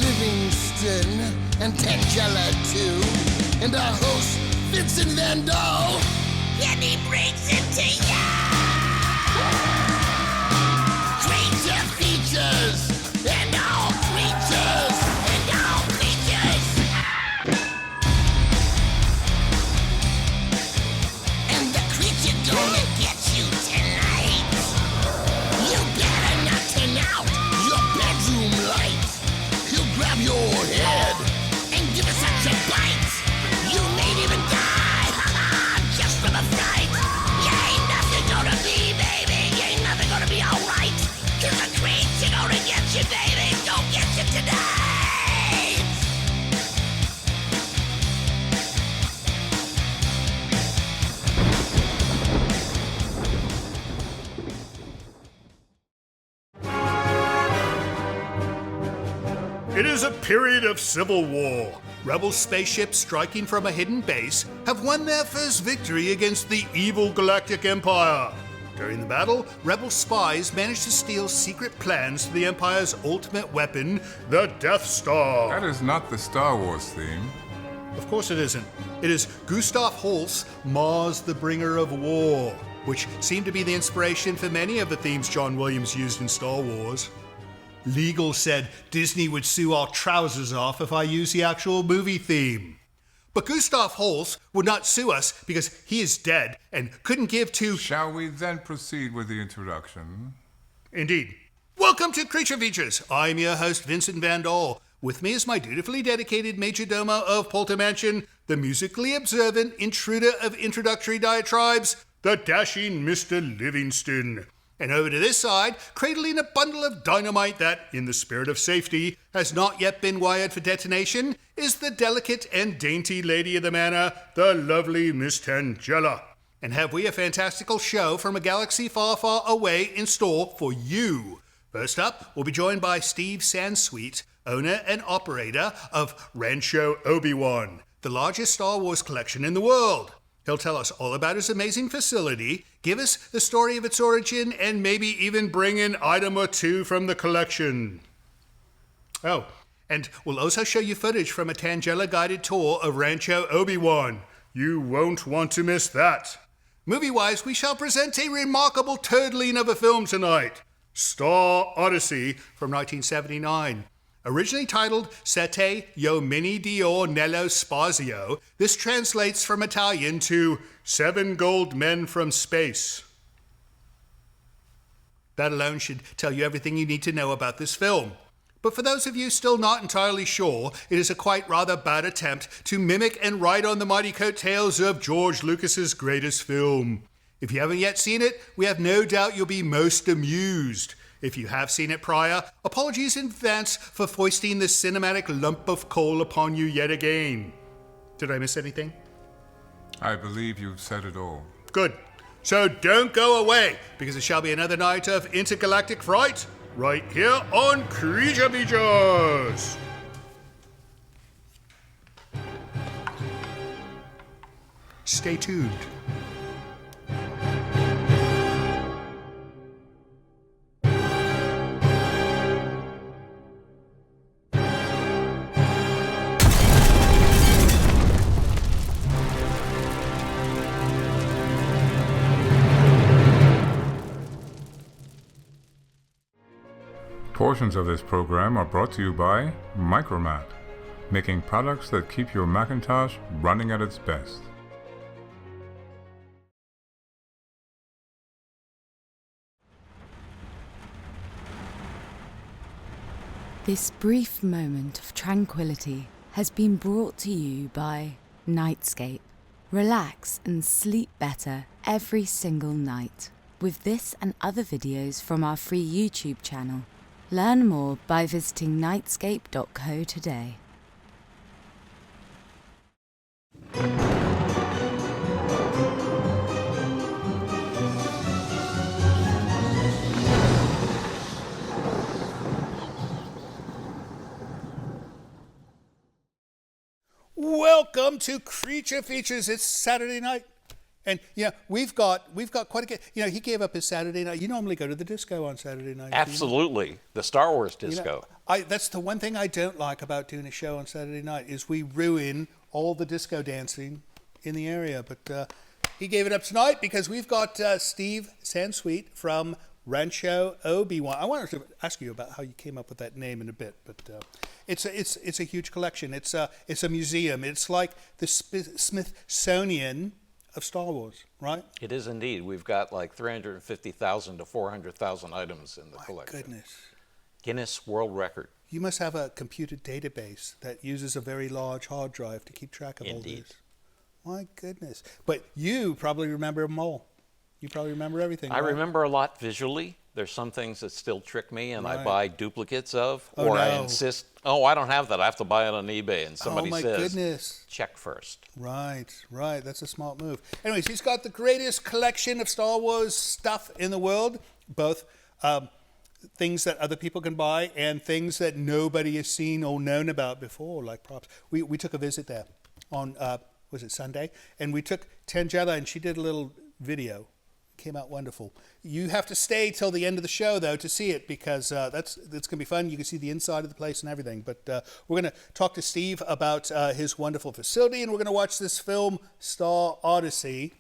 Livingston and Tangela too, and our host Vincent Van Dahl, and he brings it to ya! Creature features and all creatures and all creatures, and the creature gonna get you tonight. You better not turn out your bedroom light. He'll grab your head and give it such a bite. You may even die, just from a fright. You ain't nothing gonna be, baby. You ain't nothing gonna be alright. 'Cause the creature gonna get you, baby. Gonna get you tonight. It is a period of civil war. Rebel spaceships striking from a hidden base have won their first victory against the evil Galactic Empire. During the battle, Rebel spies managed to steal secret plans to the Empire's ultimate weapon, the Death Star. That is not the Star Wars theme. Of course it isn't. It is Gustav Holst's Mars the Bringer of War, which seemed to be the inspiration for many of the themes John Williams used in Star Wars. Legal said Disney would sue our trousers off if I used the actual movie theme. But Gustav Holst would not sue us because he is dead and couldn't give to... Shall we then proceed with the introduction? Indeed. Welcome to Creature Features. I'm your host, Vincent Van Dahl. With me is my dutifully dedicated majordomo of Polter Mansion, the musically observant intruder of introductory diatribes, the dashing Mr. Livingston. And over to this side, cradling a bundle of dynamite that, in the spirit of safety, has not yet been wired for detonation, is the delicate and dainty lady of the manor, the lovely Miss Tangela. And have we a fantastical show from a galaxy far, far away in store for you. First up, we'll be joined by Steve Sansweet, owner and operator of Rancho Obi-Wan, the largest Star Wars collection in the world. He'll tell us all about his amazing facility, give us the story of its origin, and maybe even bring an item or two from the collection. Oh, and we'll also show you footage from a Tangela guided tour of Rancho Obi-Wan. You won't want to miss that. Movie-wise, we shall present a remarkable turdling of a film tonight, Star Odyssey from 1979. Originally titled Sette Uomini d'Oro nello Spazio, this translates from Italian to 7 Gold Men from Space. That alone should tell you everything you need to know about this film. But for those of you still not entirely sure, it is a quite rather bad attempt to mimic and ride on the mighty coattails of George Lucas's greatest film. If you haven't yet seen it, we have no doubt you'll be most amused. If you have seen it prior, apologies in advance for foisting this cinematic lump of coal upon you yet again. Did I miss anything? I believe you've said it all. Good. So don't go away, because it shall be another night of intergalactic fright, right here on Creature Features. Stay tuned. Portions of this program are brought to you by Micromat, making products that keep your Macintosh running at its best. This brief moment of tranquility has been brought to you by Nightscape. Relax and sleep better every single night with this and other videos from our free YouTube channel. Learn more by visiting nightscape.co today. Welcome to Creature Features. It's Saturday night. And we've got quite a. He gave up his Saturday night. You normally go to the disco on Saturday night. Absolutely, the Star Wars disco. That's the one thing I don't like about doing a show on Saturday night is we ruin all the disco dancing in the area. But he gave it up tonight because we've got Steve Sansweet from Rancho Obi-Wan. I wanted to ask you about how you came up with that name in a bit, but it's a huge collection. It's a museum. It's like the Smithsonian of Star Wars, right? It is indeed. We've got like 350,000 to 400,000 items in the collection. My goodness. Guinness World Record. You must have a computed database that uses a very large hard drive to keep track of all Indeed. this. My goodness. But you probably remember them all. You probably remember everything. I right? remember a lot visually. There's some things that still trick me, and I Right. buy duplicates of, Oh, or I no. insist, I don't have that. I have to buy it on eBay, and somebody Oh my says, goodness. check first. Right. That's a smart move. Anyways, he's got the greatest collection of Star Wars stuff in the world, both things that other people can buy and things that nobody has seen or known about before, like props. We took a visit there on, was it Sunday? And we took Tangela, and she did a little video. Came out wonderful. You have to stay till the end of the show, though, to see it, because that's going to be fun. You can see the inside of the place and everything. But we're going to talk to Steve about his wonderful facility, and we're going to watch this film, Star Odyssey.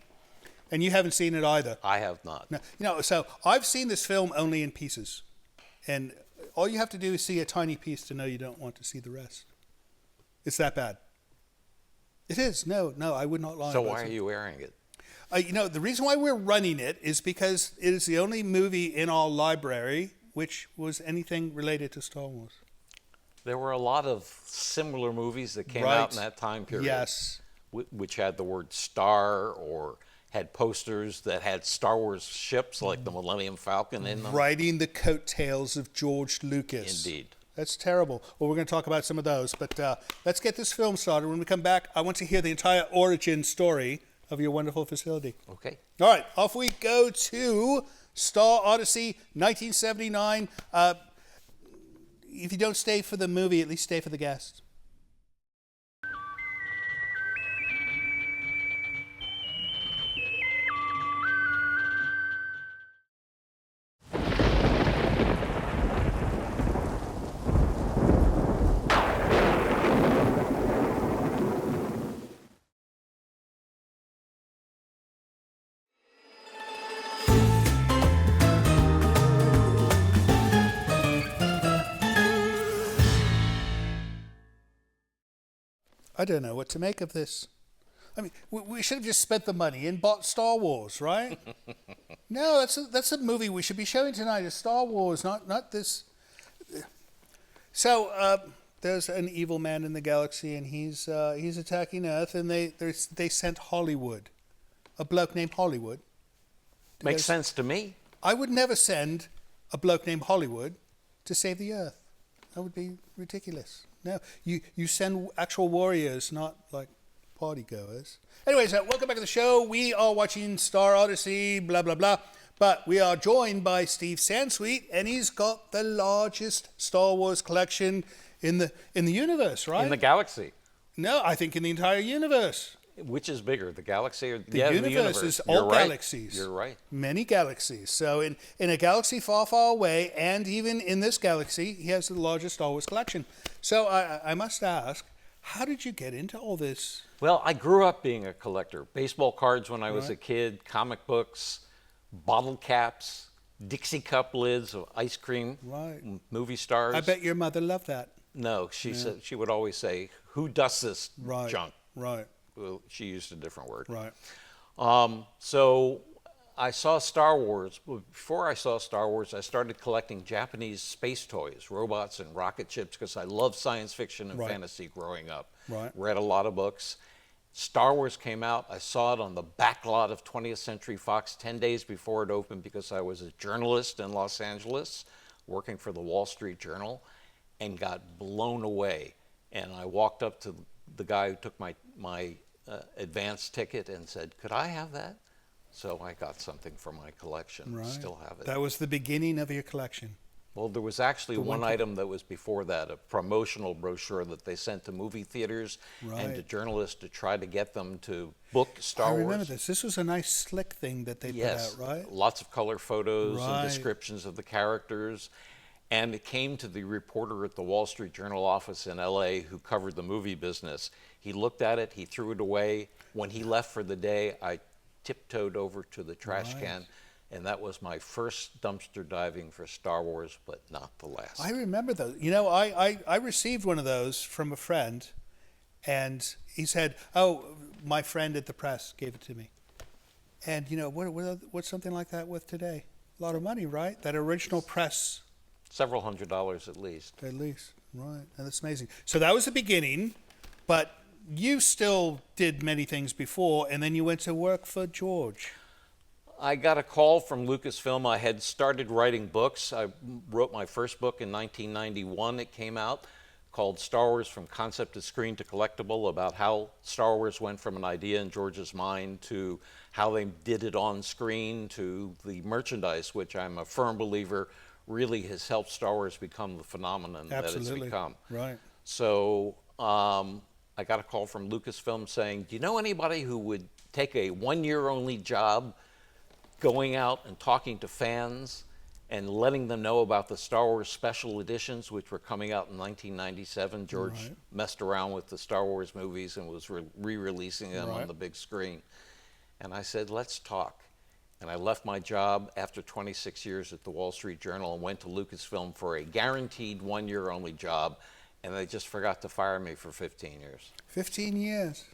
And you haven't seen it either. I have not. No, so I've seen this film only in pieces. And all you have to do is see a tiny piece to know you don't want to see the rest. It's that bad. It is. No, I would not lie. So why are you wearing it? The reason why we're running it is because it is the only movie in our library which was anything related to Star Wars. There were a lot of similar movies that came Right. out in that time period. Yes. Which had the word star or had posters that had Star Wars ships like the Millennium Falcon in them. Riding the coattails of George Lucas. Indeed. That's terrible. Well, we're going to talk about some of those. But let's get this film started. When we come back, I want to hear the entire origin story of your wonderful facility. Okay. All right, off we go to Star Odyssey, 1979. If you don't stay for the movie, at least stay for the guest. I don't know what to make of this. I mean, we should have just spent the money and bought Star Wars, right? No, that's a movie we should be showing tonight. Is Star Wars, not this. So there's an evil man in the galaxy, and he's attacking Earth, and they sent Hollywood, a bloke named Hollywood. Makes sense to me. I would never send a bloke named Hollywood to save the Earth. That would be ridiculous. No, you send actual warriors, not like party goers. Anyways, welcome back to the show. We are watching Star Odyssey, blah, blah, blah. But we are joined by Steve Sansweet, and he's got the largest Star Wars collection in the universe, right? In the galaxy. No, I think in the entire universe. Which is bigger, the galaxy or The the universe is all You're right. galaxies. You're right. Many galaxies. So in a galaxy far, far away, and even in this galaxy, he has the largest Star Wars collection. So I must ask, how did you get into all this? Well, I grew up being a collector. Baseball cards when I was a kid, comic books, bottle caps, Dixie cup lids of ice cream, Right. movie stars. I bet your mother loved that. No, she said she would always say, "Who does this Right. junk?" Right. Well, she used a different word. Right. So I saw Star Wars. Before I saw Star Wars, I started collecting Japanese space toys, robots and rocket ships, because I loved science fiction and Right. fantasy growing up. Right. Read a lot of books. Star Wars came out. I saw it on the back lot of 20th Century Fox 10 days before it opened because I was a journalist in Los Angeles working for the Wall Street Journal and got blown away. And I walked up to the guy who took my advance ticket and said, "Could I have that?" So I got something for my collection. Right. Still have it. That was the beginning of your collection. Well, there was actually one item that was before that, a promotional brochure that they sent to movie theaters and to journalists to try to get them to book Star Wars. I remember this. This was a nice slick thing that they put out, right? Lots of color photos and descriptions of the characters. And it came to the reporter at the Wall Street Journal office in LA who covered the movie business. He looked at it, he threw it away. When he left for the day, I tiptoed over to the trash can. And that was my first dumpster diving for Star Wars, but not the last. I remember those. You know, I received one of those from a friend, and he said, "Oh, my friend at the press gave it to me." And you know, what's something like that worth today? A lot of money, right? That original press. Several $100s at least. At least, right? And that's amazing. So that was the beginning, but you still did many things before, and then you went to work for George. I got a call from Lucasfilm. I had started writing books. I wrote my first book in 1991. It came out called Star Wars From Concept to Screen to Collectible, about how Star Wars went from an idea in George's mind to how they did it on screen to the merchandise, which I'm a firm believer really has helped Star Wars become the phenomenon that it's become. Right. So I got a call from Lucasfilm saying, do you know anybody who would take a one-year-only job going out and talking to fans and letting them know about the Star Wars special editions, which were coming out in 1997. George messed around with the Star Wars movies and was re-releasing them on the big screen. And I said, let's talk. And I left my job after 26 years at the Wall Street Journal and went to Lucasfilm for a guaranteed one-year-only job, and they just forgot to fire me for 15 years. 15 years.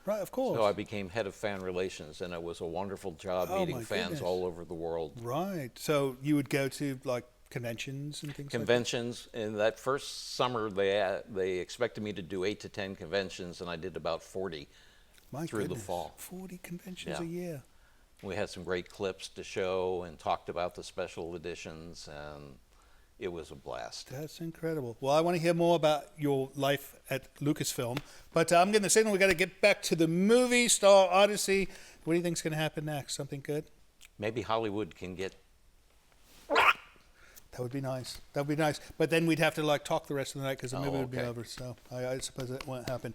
Right, of course. So I became head of fan relations, and it was a wonderful job meeting fans all over the world. Right. So you would go to like conventions and things Conventions. Like that? In that first summer, they expected me to do 8 to 10 conventions, and I did about 40 through the fall. 40 conventions a year. We had some great clips to show and talked about the special editions, and it was a blast. That's incredible. Well, I want to hear more about your life at Lucasfilm, but I'm getting the signal. We got to get back to the movie, Star Odyssey. What do you think's going to happen next? Something good? Maybe Hollywood can get... That would be nice. That would be nice. But then we'd have to like talk the rest of the night because the movie would be okay. over. So I suppose that won't happen.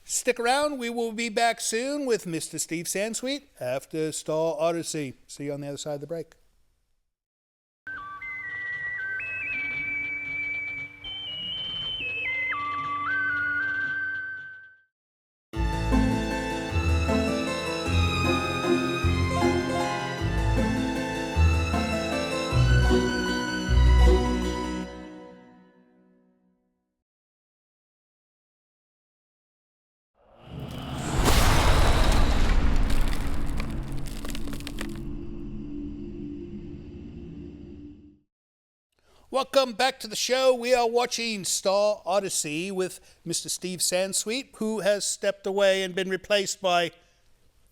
Stick around. We will be back soon with Mr. Steve Sansweet after Star Odyssey. See you on the other side of the break. Welcome back to the show. We are watching Star Odyssey with Mr. Steve Sansweet, who has stepped away and been replaced by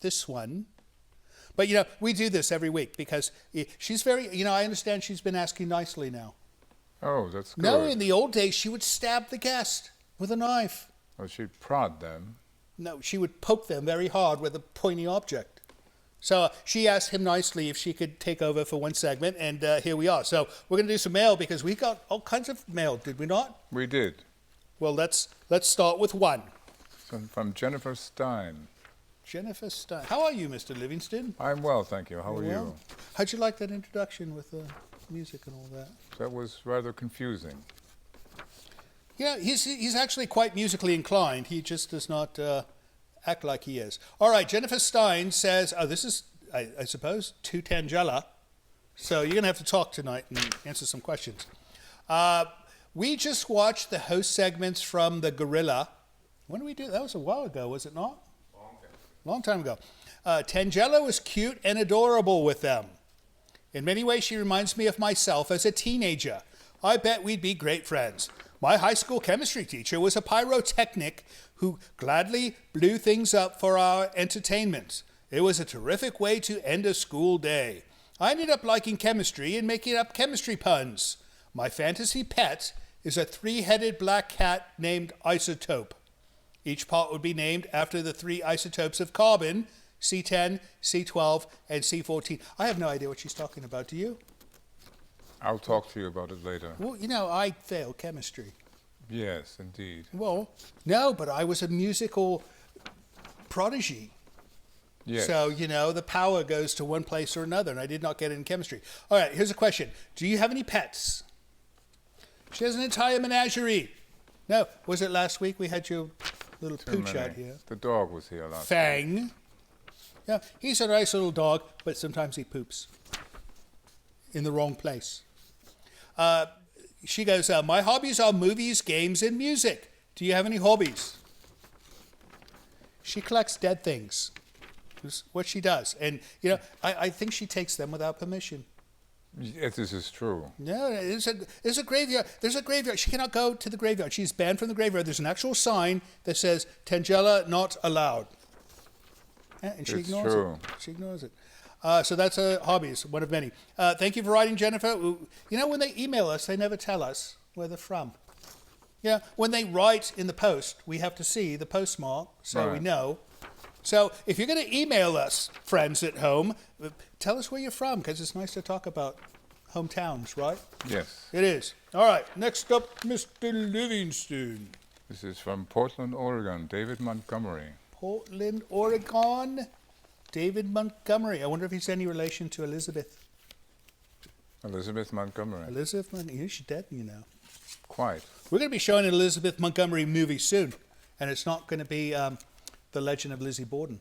this one. But, you know, we do this every week because she's very, you know, I understand she's been asking nicely now. Oh, that's good. No, in the old days, she would stab the guest with a knife. Well, she'd prod them. No, she would poke them very hard with a pointy object. So she asked him nicely if she could take over for one segment, and here we are. So we're going to do some mail because we got all kinds of mail, did we not? We did. Well, let's start with one. From Jennifer Stein. Jennifer Stein. How are you, Mr. Livingston? I'm well, thank you. How are you? How'd you like that introduction with the music and all that? That was rather confusing. Yeah, he's actually quite musically inclined. He just does not act like he is. All right, Jennifer Stein says, oh, this is, I suppose, to Tangela. So you're going to have to talk tonight and answer some questions. We just watched the host segments from The Gorilla. When did we do that? That was a while ago, was it not? Long time ago. Tangela was cute and adorable with them. In many ways, she reminds me of myself as a teenager. I bet we'd be great friends. My high school chemistry teacher was a pyrotechnic who gladly blew things up for our entertainment. It was a terrific way to end a school day. I ended up liking chemistry and making up chemistry puns. My fantasy pet is a 3-headed black cat named Isotope. Each part would be named after the 3 isotopes of carbon, C10, C12, and C14. I have no idea what she's talking about. Do you? I'll talk to you about it later. Well, you know, I failed chemistry. Yes, indeed. Well, no, but I was a musical prodigy. Yes. So, you know, the power goes to one place or another, and I did not get it in chemistry. All right, here's a question. Do you have any pets? She has an entire menagerie. No, was it last week we had your little Too pooch many. out here? The dog was here last week. Fang. Yeah, he's a nice little dog, but sometimes he poops in the wrong place. She goes, my hobbies are movies, games, and music. Do you have any hobbies? She collects dead things. That's what she does. And, you know, I think she takes them without permission. Yes, this is true. No, there's a graveyard. There's a graveyard. She cannot go to the graveyard. She's banned from the graveyard. There's an actual sign that says, Tangella not allowed. And she It's ignores true. it. She ignores it. So that's her hobbies, one of many. Thank you for writing, Jennifer. You know, when they email us, they never tell us where they're from. Yeah, when they write in the post, we have to see the postmark so we Right. know. So if you're going to email us, friends at home, tell us where you're from, because it's nice to talk about hometowns, right? Yes. It is. All right, next up, Mr. Livingston. This is from Portland, Oregon, David Montgomery. Portland, Oregon, David Montgomery. I wonder if he's any relation to Elizabeth. Elizabeth Montgomery. Elizabeth Montgomery, she's dead, you know. Quite. We're going to be showing an Elizabeth Montgomery movie soon, and it's not going to be The Legend of Lizzie Borden.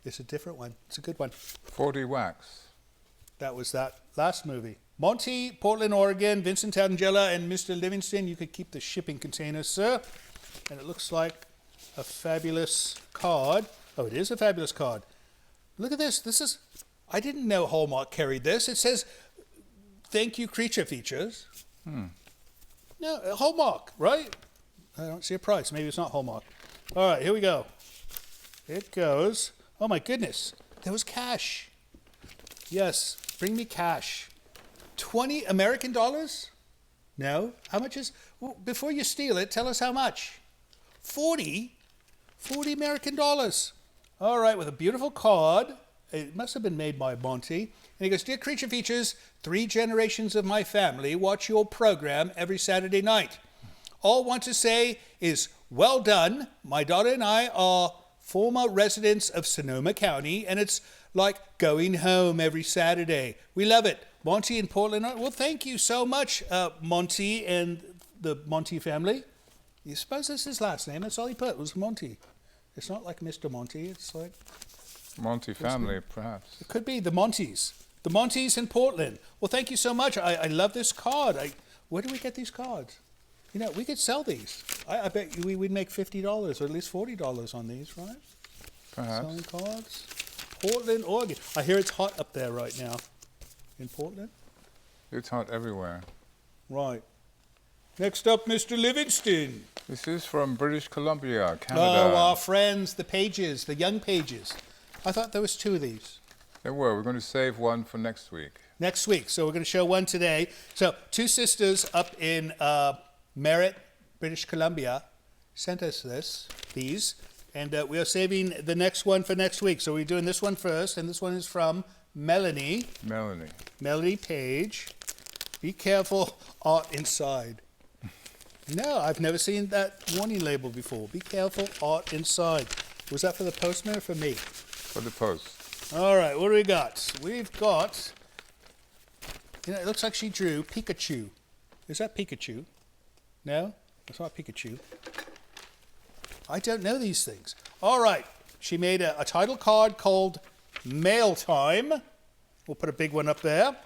It's a different one. It's a good one. 40 Wax. That was that last movie. Monty, Portland, Oregon, Vincent Tangella, and Mr. Livingston. You could keep the shipping container, sir. And it looks like a fabulous card. Oh, it is a fabulous card. Look at this. This is, I didn't know Hallmark carried this. It says, thank you, Creature Features. No, Hallmark, right? I don't see a price. Maybe it's not Hallmark. All right, here we go. It goes. Oh, my goodness. There was cash. Yes, bring me cash. 20 American dollars? No. How much is... Well, before you steal it, tell us how much. 40? 40 American dollars. All right, with a beautiful card. It must have been made by Monty. And he goes, Dear Creature Features, 3 generations of my family watch your program every Saturday night. All I want to say is, well done. My daughter and I are former residents of Sonoma County, and it's like going home every Saturday. We love it. Monty in Portland. Well, thank you so much, Monty and the Monty family. You suppose that's his last name? That's all he put was Monty. It's not like Mr. Monty. It's like... Monty family, perhaps. It could be the Montys. The Montys in Portland. Well, thank you so much. I love this card. Where do we get these cards? You know, we could sell these. I bet you we'd make $50 or at least $40 on these, right? Perhaps. Selling cards. Portland, Oregon. I hear it's hot up there right now. In Portland? It's hot everywhere. Right. Next up, Mr. Livingston. This is from British Columbia, Canada. Oh, our friends, the Pages, the young Pages. I thought there was 2 of these. There were. We're going to save one for next week. Next week. So we're going to show one today. So 2 sisters up in Merritt, British Columbia, sent us these, and we are saving the next one for next week. So we're doing this one first, and this one is from Melanie. Melanie Page. Be careful, art inside. No, I've never seen that warning label before. Be careful, art inside. Was that for the postman or for me? For the post. All right, what do we got? We've got, you know, it looks like she drew Pikachu. Is that Pikachu? No, that's not Pikachu. I don't know these things. All right, she made a title card called Mail Time. We'll put a big one up there.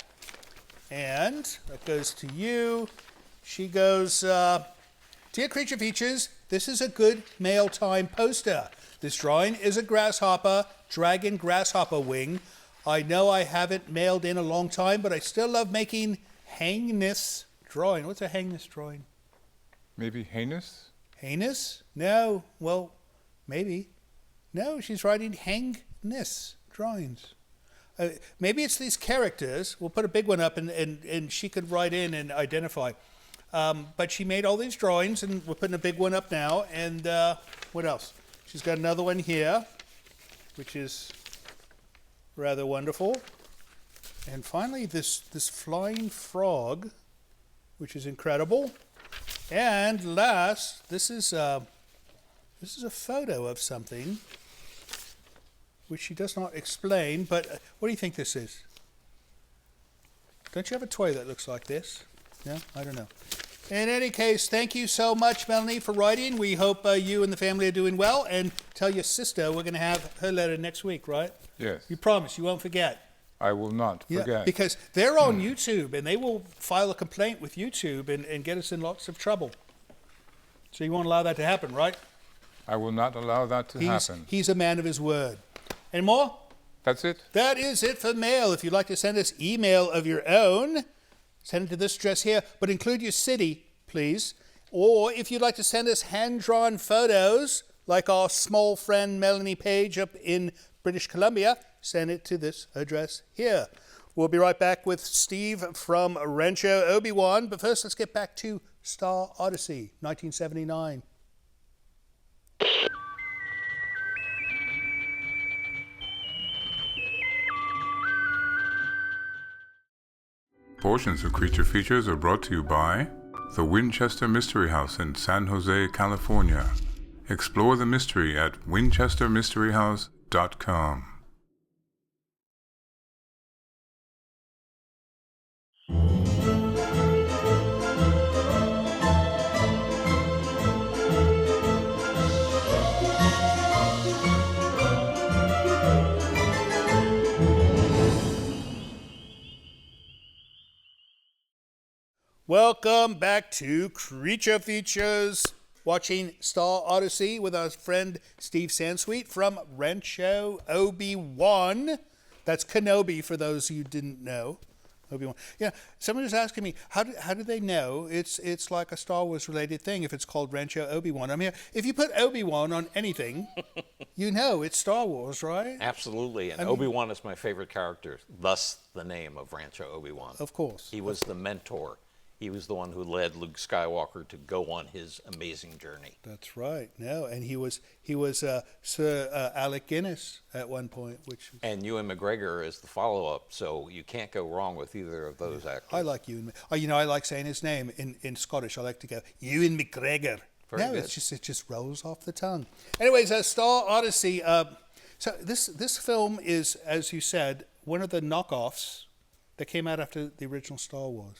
And that goes to you. She goes, Dear Creature Features, this is a good Mail Time poster. This drawing is a grasshopper, dragon grasshopper wing. I know I haven't mailed in a long time, but I still love making hangness drawing. What's a hangness drawing? Maybe heinous? Heinous? No. Well, maybe. No, she's writing hangness drawings. Maybe it's these characters. We'll put a big one up, and she could write in and identify. But she made all these drawings, and we're putting a big one up now. And what else? She's got another one here, which is rather wonderful. And finally, this flying frog, which is incredible. And last, this is a photo of something, which she does not explain. But what do you think this is? Don't you have a toy that looks like this? No, I don't know. In any case, thank you so much, Melanie, for writing. We hope you and the family are doing well. And tell your sister we're going to have her letter next week, right? Yes. You promise you won't forget. I will not forget. Yeah, because they're on YouTube, and they will file a complaint with YouTube and get us in lots of trouble. So you won't allow that to happen, right? I will not allow that to happen. He's a man of his word. Any more? That's it? That is it for mail. If you'd like to send us email of your own, send it to this address here, but include your city, please. Or if you'd like to send us hand-drawn photos, like our small friend Melanie Page up in British Columbia, send it to this address here. We'll be right back with Steve from Rancho Obi-Wan, but first let's get back to Star Odyssey, 1979. Portions of Creature Features are brought to you by the Winchester Mystery House in San Jose, California. Explore the mystery at winchestermysteryhouse.com. Welcome back to Creature Features, watching Star Odyssey with our friend Steve Sansweet from Rancho Obi-Wan. That's Kenobi, for those who didn't know. Obi-Wan. Yeah, someone was asking me, how do they know it's like a Star Wars related thing if it's called Rancho Obi-Wan? I mean, if you put Obi-Wan on anything, you know it's Star Wars, right? Absolutely, and Obi-Wan is my favorite character, thus the name of Rancho Obi-Wan. Of course. He was the mentor. He was the one who led Luke Skywalker to go on his amazing journey. That's right. No, and he was Sir Alec Guinness at one point, which. And Ewan McGregor is the follow-up, so you can't go wrong with either of those actors. I like Ewan. Oh, I like saying his name in Scottish. I like to go Ewan McGregor. Very good. It just rolls off the tongue. Anyways, Star Odyssey. So this film is, as you said, one of the knockoffs that came out after the original Star Wars.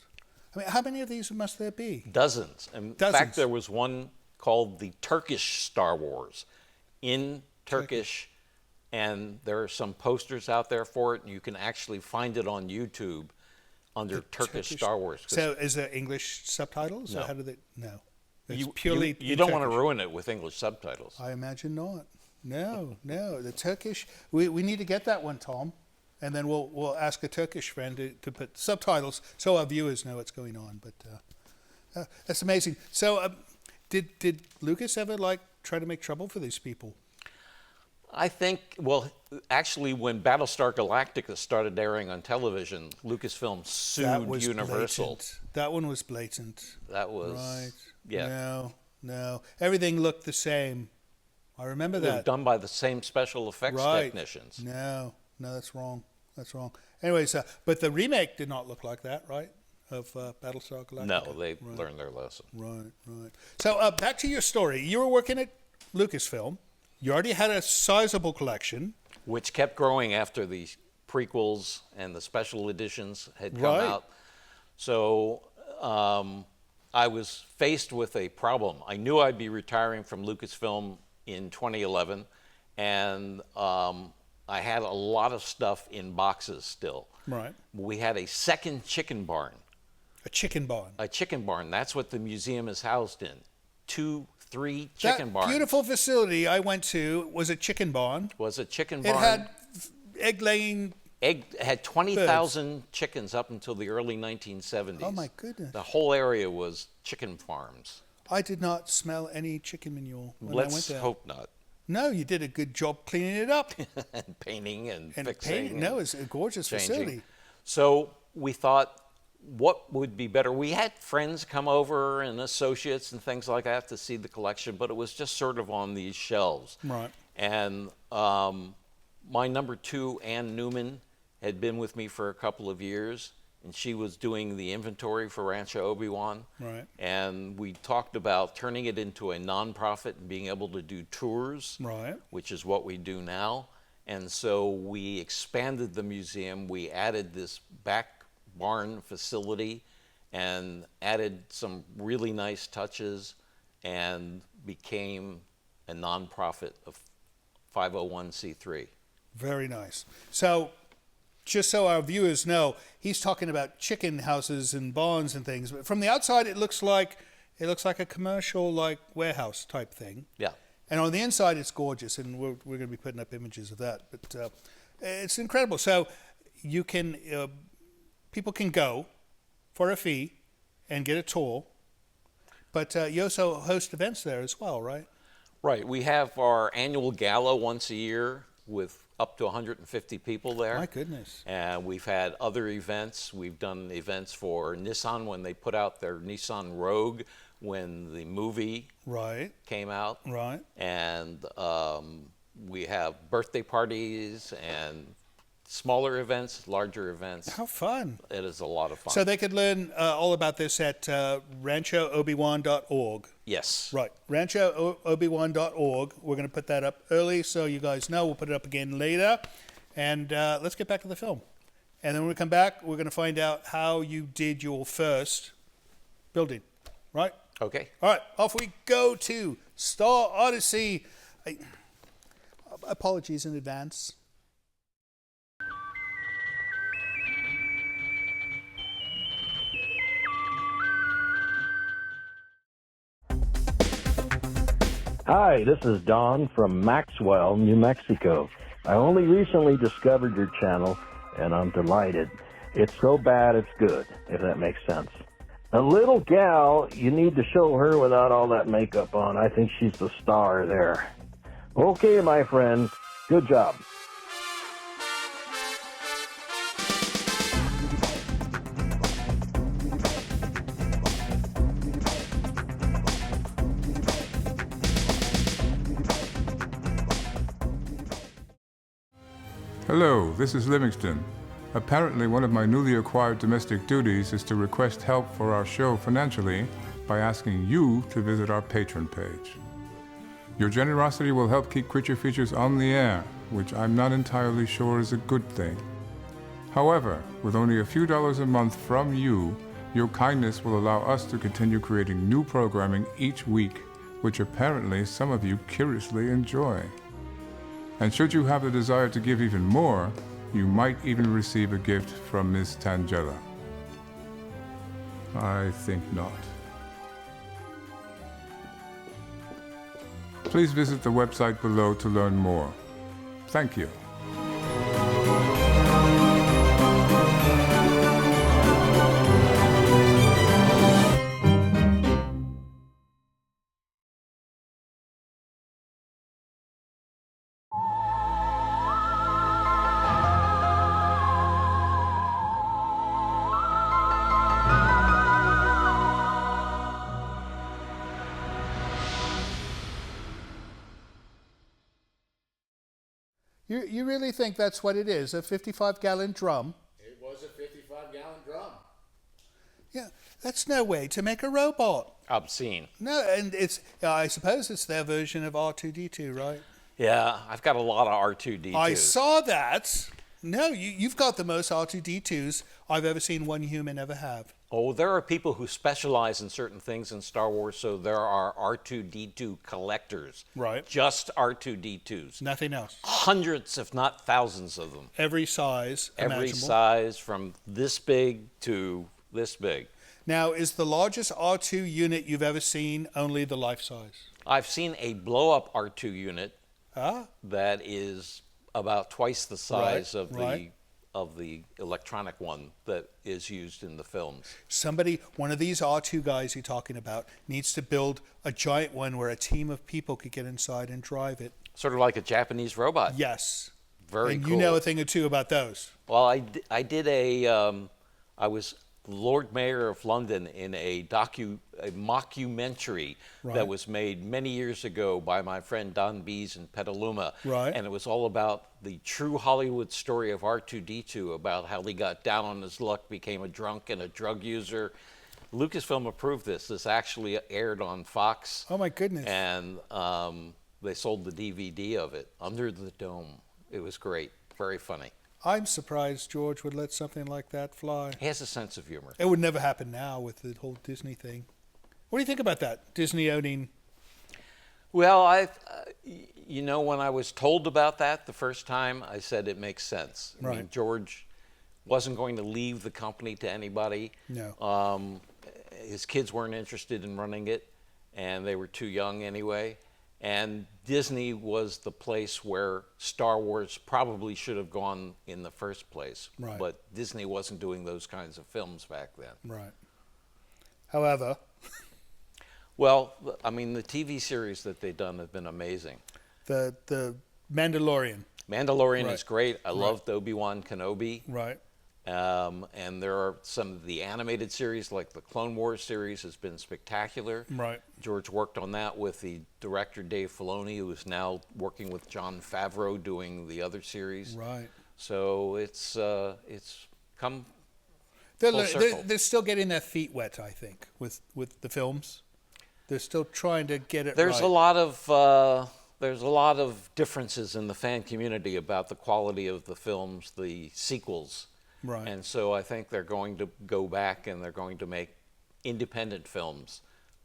I mean, how many of these must there be? Dozens. In fact, there was one called the Turkish Star Wars in Turkish, and there are some posters out there for it, and you can actually find it on YouTube under Turkish Star Wars. So is there English subtitles? No. Or how do they? No. It's You purely don't want to Turkish. ruin it with English subtitles. I imagine not. No. The Turkish. We need to get that one, Tom. And then we'll ask a Turkish friend to put subtitles so our viewers know what's going on. But that's amazing. So did Lucas ever try to make trouble for these people? I think, well, actually, when Battlestar Galactica started airing on television, Lucasfilm sued Universal. Blatant. That one was blatant. That was, right. yeah. No. Everything looked the same. I remember It was that. done by the same special effects technicians. No, that's wrong. Anyways, but the remake did not look like that, right? Of Battlestar Galactica. No, they learned their lesson. Right. So back to your story. You were working at Lucasfilm. You already had a sizable collection. Which kept growing after the prequels and the special editions had come out. So I was faced with a problem. I knew I'd be retiring from Lucasfilm in 2011, and I had a lot of stuff in boxes still. Right. We had a second chicken barn. A chicken barn. A chicken barn. That's what the museum is housed in. 2-3 chicken barns. That beautiful facility I went to was a chicken barn. Was a chicken barn. It had egg-laying. Had 20,000 chickens up until the early 1970s. Oh my goodness. The whole area was chicken farms. I did not smell any chicken manure when I went Let's there. hope not. No, you did a good job cleaning it up. And painting and And fixing. painting. No, it's a gorgeous changing. facility. So we thought, what would be better? We had friends come over and associates and things like that to see the collection, but it was just sort of on these shelves. Right. And my number 2, Ann Newman, had been with me for a couple of years, and she was doing the inventory for Rancho Obi-Wan. Right. And we talked about turning it into a nonprofit and being able to do tours, Right. which is what we do now. And so we expanded the museum. We added this back barn facility and added some really nice touches and became a nonprofit of 501c3. Very nice. So, just so our viewers know, he's talking about chicken houses and barns and things. But from the outside, it looks like a commercial, like warehouse type thing. Yeah. And on the inside, it's gorgeous, and we're going to be putting up images of that. But it's incredible. So, you can people can go for a fee and get a tour. But you also host events there as well, right? Right. We have our annual gala once a year with up to 150 people there. My goodness. And we've had other events. We've done events for Nissan when they put out their Nissan Rogue when the movie Right. came out. Right. And we have birthday parties and smaller events, larger events. How fun. It is a lot of fun. So they could learn all about this at ranchoobiwan.org. Yes. Right, ranchoobiwan.org. We're going to put that up early so you guys know. We'll put it up again later. And let's get back to the film. And then when we come back, we're going to find out how you did your first building. Right? Okay. All right, off we go to Star Odyssey. Apologies in advance. Hi, this is Don from Maxwell, New Mexico. I only recently discovered your channel, and I'm delighted. It's so bad it's good, if that makes sense. A little gal, you need to show her without all that makeup on. I think she's the star there. Okay, my friend. Good job. Hello, this is Livingston. Apparently, one of my newly acquired domestic duties is to request help for our show financially by asking you to visit our Patreon page. Your generosity will help keep Creature Features on the air, which I'm not entirely sure is a good thing. However, with only a few dollars a month from you, your kindness will allow us to continue creating new programming each week, which apparently some of you curiously enjoy. And should you have the desire to give even more, you might even receive a gift from Miss Tangela. I think not. Please visit the website below to learn more. Thank you. You really think that's what it is, a 55-gallon drum? It was a 55-gallon drum. Yeah, that's no way to make a robot. Obscene. No, and it's, I suppose it's their version of R2-D2, right? Yeah, I've got a lot of R2-D2s. I saw that. No, you've got the most R2-D2s I've ever seen one human ever have. Oh, there are people who specialize in certain things in Star Wars, so there are R2-D2 collectors. Right. Just R2-D2s. Nothing else. Hundreds, if not thousands of them. Every size Every imaginable. size from this big to this big. Now, is the largest R2 unit you've ever seen only the life size? I've seen a blow-up R2 unit Ah, that is about twice the size Right, of the electronic one that is used in the films. somebody, one of these R2 guys you're talking about, needs to build a giant one where a team of people could get inside and drive it. Sort of like a Japanese robot. Yes. Very and cool. you know a thing or two about those. Well, I did a, I was Lord Mayor of London in a mockumentary that was made many years ago by my friend Don Bees in Petaluma. Right. And it was all about the true Hollywood story of R2-D2, about how he got down on his luck, became a drunk and a drug user. Lucasfilm approved this. This actually aired on Fox. Oh, my goodness. And they sold the DVD of it, Under the Dome. It was great. Very funny. I'm surprised George would let something like that fly. He has a sense of humor. It would never happen now with the whole Disney thing. What do you think about that? Disney owning? Well, you know, when I was told about that the first time, I said it makes sense. I mean, George wasn't going to leave the company to anybody. No. His kids weren't interested in running it, and they were too young anyway. And Disney was the place where Star Wars probably should have gone in the first place. Right. But Disney wasn't doing those kinds of films back then. Right. However. Well, I mean, the TV series that they've done have been amazing. The Mandalorian. Mandalorian is great. I loved Obi-Wan Kenobi. Right. And there are some of the animated series, like the Clone Wars series, has been spectacular. Right. George worked on that with the director Dave Filoni, who is now working with Jon Favreau doing the other series. Right. So it's come full circle. They're still getting their feet wet, I think, with the films. They're still trying to get it There's right. There's a lot of differences in the fan community about the quality of the films, the sequels. Right. And so I think they're going to go back and they're going to make independent films,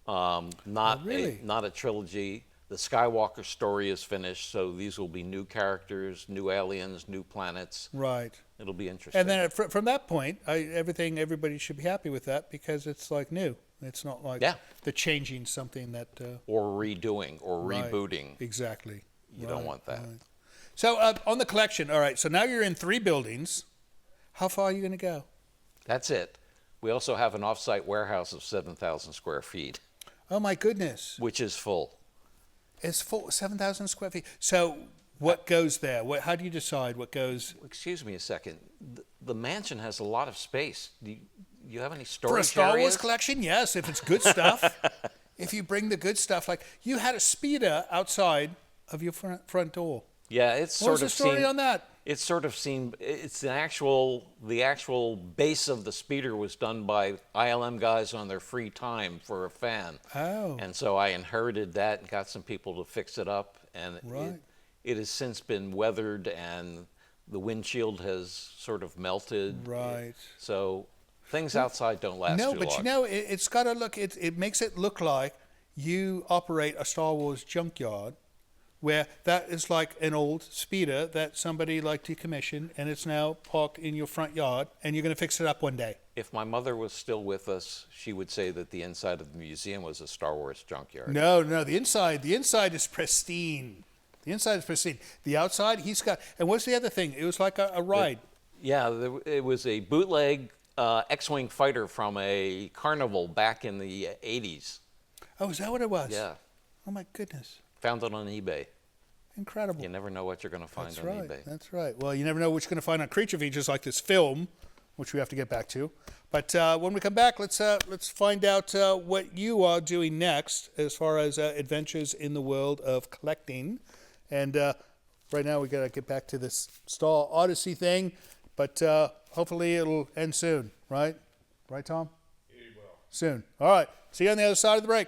not a trilogy. The Skywalker story is finished, so these will be new characters, new aliens, new planets. Right. It'll be interesting. And then from that point, everybody should be happy with that because it's like new. It's not like they're changing something that... or redoing or rebooting. Exactly. You don't want that. Right. So on the collection, all right, so now you're in 3 buildings. How far are you going to go? That's it. We also have an off-site warehouse of 7,000 square feet. Oh, my goodness. Which is full. It's full, 7,000 square feet. So what goes there? How do you decide what goes? Excuse me a second. The mansion has a lot of space. Do you have any storage For a Star areas? Wars collection, yes, if it's good stuff. If you bring the good stuff, like you had a speeder outside of your front door. Yeah, it's sort of What's the story on that? It's sort of seen. It's the actual base of the speeder was done by ILM guys on their free time for a fan. Oh. And so I inherited that and got some people to fix it up, and it has since been weathered and the windshield has sort of melted. Right. So things outside don't last too long. No, but you know, it's got to look. It makes it look like you operate a Star Wars junkyard, where that is like an old speeder that somebody like decommissioned, and it's now parked in your front yard, and you're going to fix it up one day. If my mother was still with us, she would say that the inside of the museum was a Star Wars junkyard. No, the inside is pristine. The inside is pristine. The outside, he's got. And what's the other thing? It was like a ride. It was a bootleg X-wing fighter from a carnival back in the 80s. Oh, is that what it was? Yeah. Oh my goodness. Found it on eBay. Incredible. You never know what you're going to find on eBay. That's right. Well, you never know what you're going to find on Creature Features like this film, which we have to get back to. But when we come back, let's find out what you are doing next as far as adventures in the world of collecting. And right now we got to get back to this Star Odyssey thing, but hopefully it'll end soon, right? Right, Tom? It will. Soon. All right. See you on the other side of the break.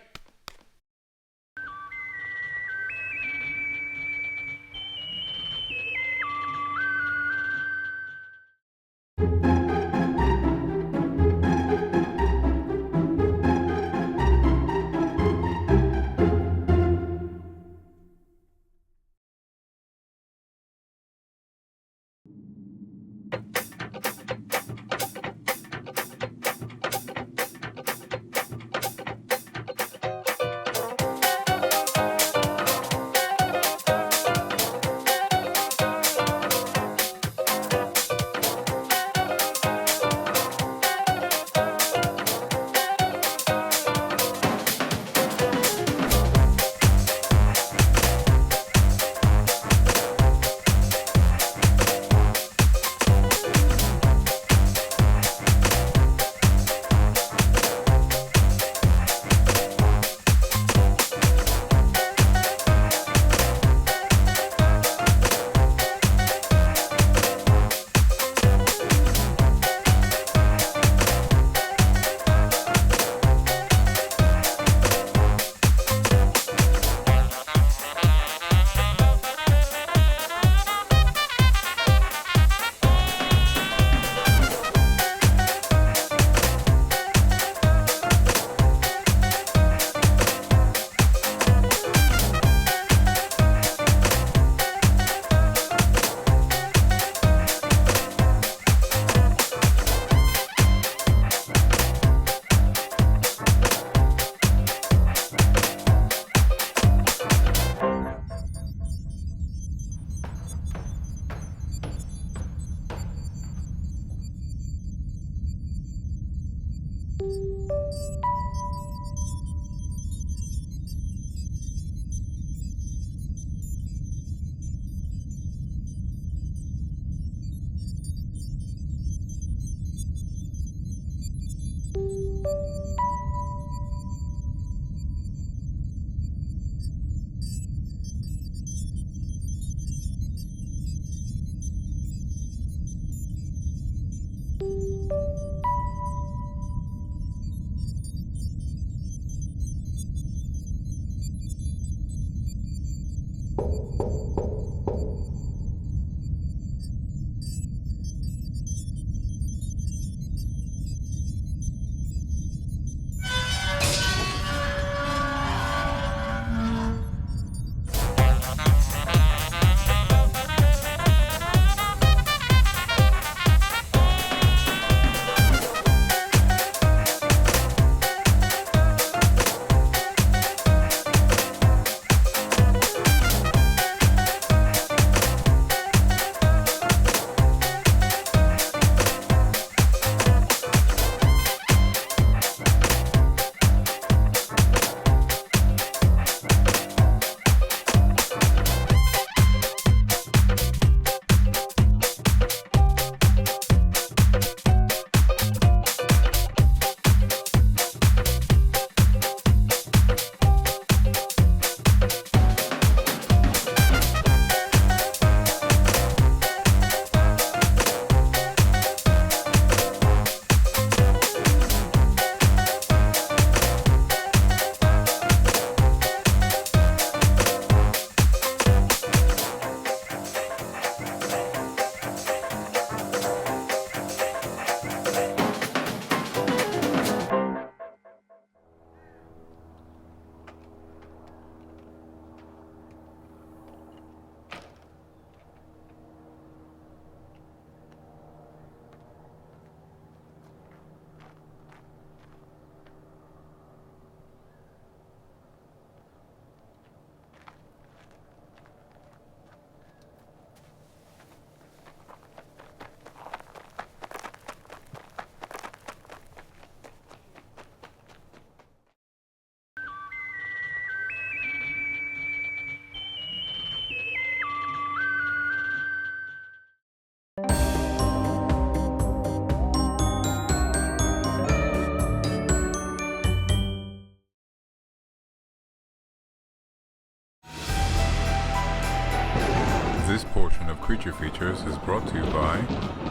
edition of Creature Features is brought to you by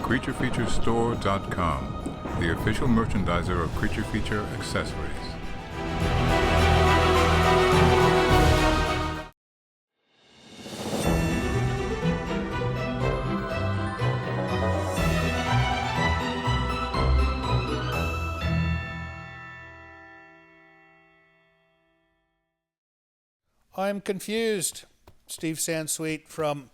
CreatureFeatureStore.com, the official merchandiser of Creature Feature accessories. I'm confused, Steve Sansweet from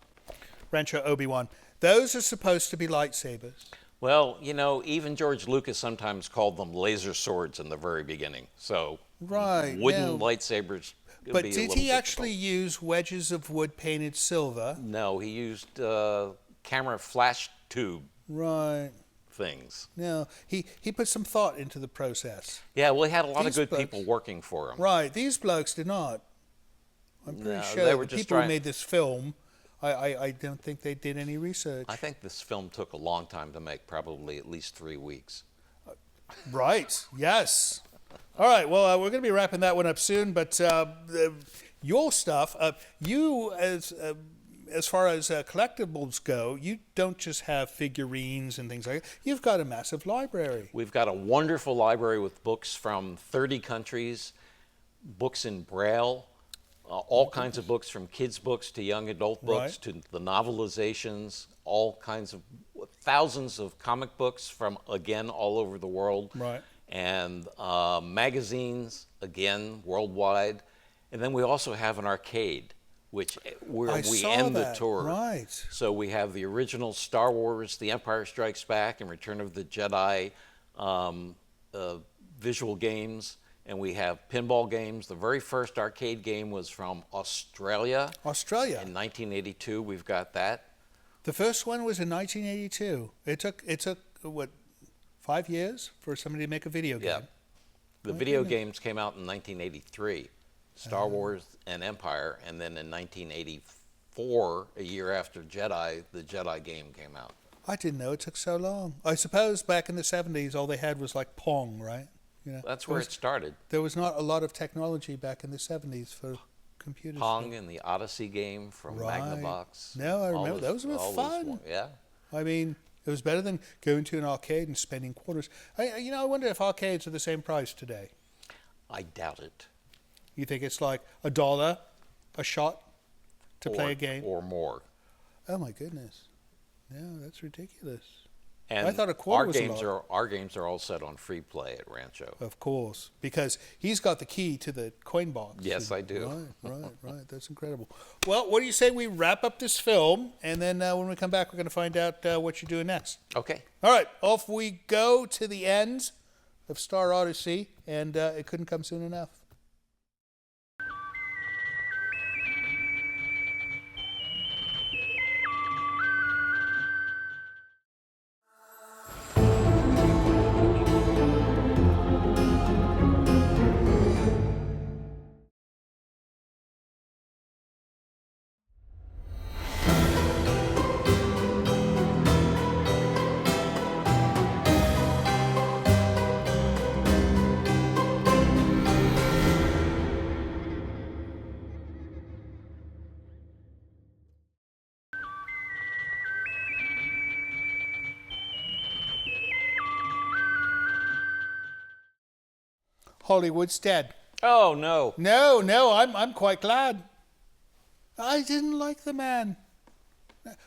Rancho Obi-Wan. Those are supposed to be lightsabers. Well, you know, even George Lucas sometimes called them laser swords in the very beginning. So Right. wooden now- lightsabers would But be a did little he actually difficult. use wedges of wood painted silver? No, he used camera flash tube Right. things. No, he put some thought into the process. Yeah, well, he had a lot of These good blokes- people working for him. Right. These blokes did not. I'm pretty No, sure they the were just people who trying- made this film, I don't think they did any research. I think this film took a long time to make, probably at least 3 weeks. Right. Yes. All right. Well, we're going to be wrapping that one up soon. But your stuff, you as far as collectibles go, you don't just have figurines and things like that. You've got a massive library. We've got a wonderful library with books from 30 countries, books in Braille, all kinds of books from kids' books to young adult books Right. to the novelizations, all kinds of thousands of comic books from, again, all over the world. Right. And magazines, again, worldwide. And then we also have an arcade, where I we saw end that. the tour. Right. So we have the original Star Wars, The Empire Strikes Back, and Return of the Jedi visual games, and we have pinball games. The very first arcade game was from Australia Australia. in 1982. We've got that. The first one was in 1982. It took what, 5 years for somebody to make a video game? Yeah. The video games came out in 1983, Star Wars and Empire, and then in 1984, a year after Jedi, the Jedi game came out. I didn't know it took so long. I suppose back in the 70s, all they had was like Pong, right? You know, That's where it started. there was not a lot of technology back in the 70s for computers. Pong and the Odyssey game from Right. Magnavox. No, I All remember. Those were all fun. Yeah. I mean, it was better than going to an arcade and spending quarters. I wonder if arcades are the same price today. I doubt it. You think it's like $1 a shot to play a game? Or more. Oh my goodness. No, that's ridiculous. And I thought a quarter our was a games lot. our games are all set on free play at Rancho. Of course, because he's got the key to the coin box. Yes, I do. Right. That's incredible. Well, what do you say we wrap up this film, and then when we come back, we're going to find out what you're doing next. Okay. All right, off we go to the end of Star Odyssey, and it couldn't come soon enough. Hollywood's dead. Oh no. No, I'm quite glad. I didn't like the man.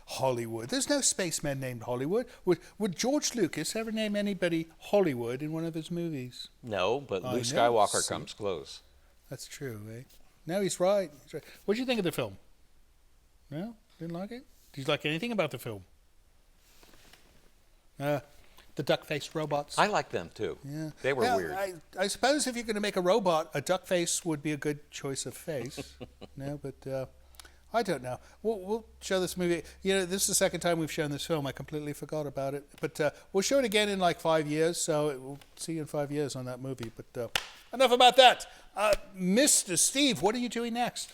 Hollywood. There's no spaceman named Hollywood. Would George Lucas ever name anybody Hollywood in one of his movies? No, but I Luke know. Skywalker See? comes close. That's true, eh? No, he's right. What did you think of the film? No? Didn't like it? Did you like anything about the film? The duck-faced robots. I like them too. Yeah. They were Yeah, weird. I suppose if you're going to make a robot, a duck face would be a good choice of face. No, but I don't know. We'll show this movie. You know, this is the second time we've shown this film. I completely forgot about it. But we'll show it again in like 5 years. So we'll see you in 5 years on that movie. But enough about that. Mr. Steve, what are you doing next?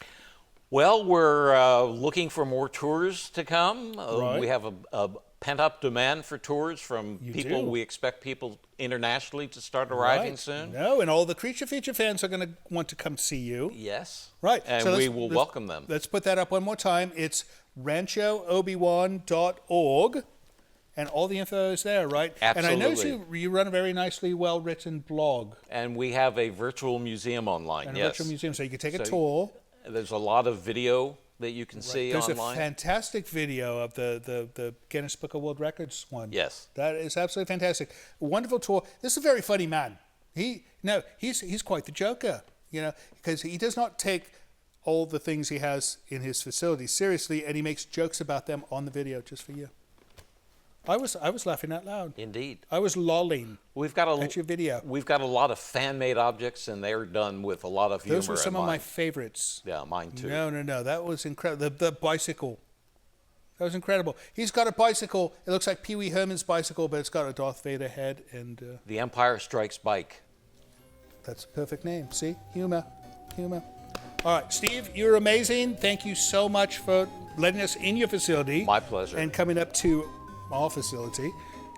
Well, we're looking for more tours to come. Right. We have a pent-up demand for tours from You people. do. We expect people internationally to start arriving Right. soon. No, and all the Creature Feature fans are going to want to come see you. Yes. Right. And so we let's will welcome them. Let's put that up one more time. It's ranchoobiwan.org. And all the info is there, right? Absolutely. And I notice you run a very nicely well-written blog. And we have a virtual museum online, And yes. a virtual museum, so you can take a tour. There's a lot of video that you can see There's online. a fantastic video of the Guinness Book of World Records one. Yes. That is absolutely fantastic. A wonderful tour. This is a very funny man. He's quite the joker, because he does not take all the things he has in his facility seriously, and he makes jokes about them on the video just for you. I was laughing out loud. Indeed. I was lolling at your video. We've got a lot of fan-made objects, and they're done with a lot of humor. Those were some of my favorites. Yeah, mine too. No. That was incredible. The bicycle. That was incredible. He's got a bicycle. It looks like Pee Wee Herman's bicycle, but it's got a Darth Vader head. And The Empire Strikes Bike. That's a perfect name. See? Humor. All right, Steve, you're amazing. Thank you so much for letting us in your facility. My pleasure. And coming up to our facility.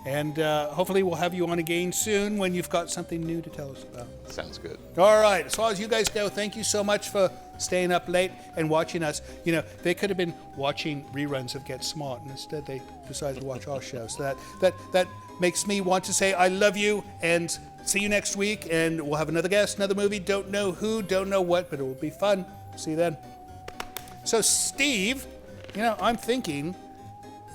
And hopefully we'll have you on again soon when you've got something new to tell us about. Sounds good. All right, as far as you guys go, thank you so much for staying up late and watching us. They could have been watching reruns of Get Smart, and instead they decided to watch our show. So that makes me want to say I love you, and see you next week, and we'll have another guest, another movie. Don't know who, don't know what, but it will be fun. See you then. So Steve, I'm thinking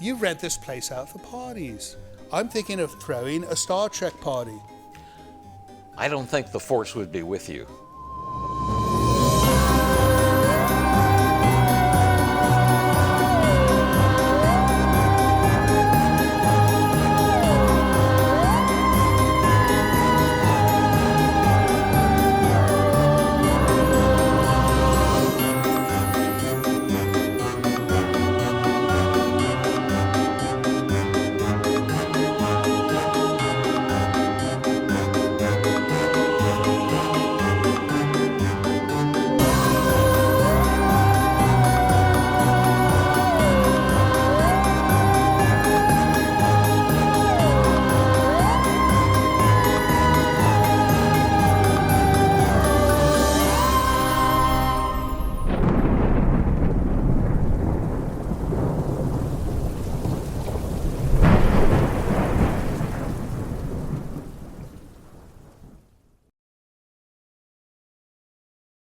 you rent this place out for parties. I'm thinking of throwing a Star Trek party. I don't think the Force would be with you.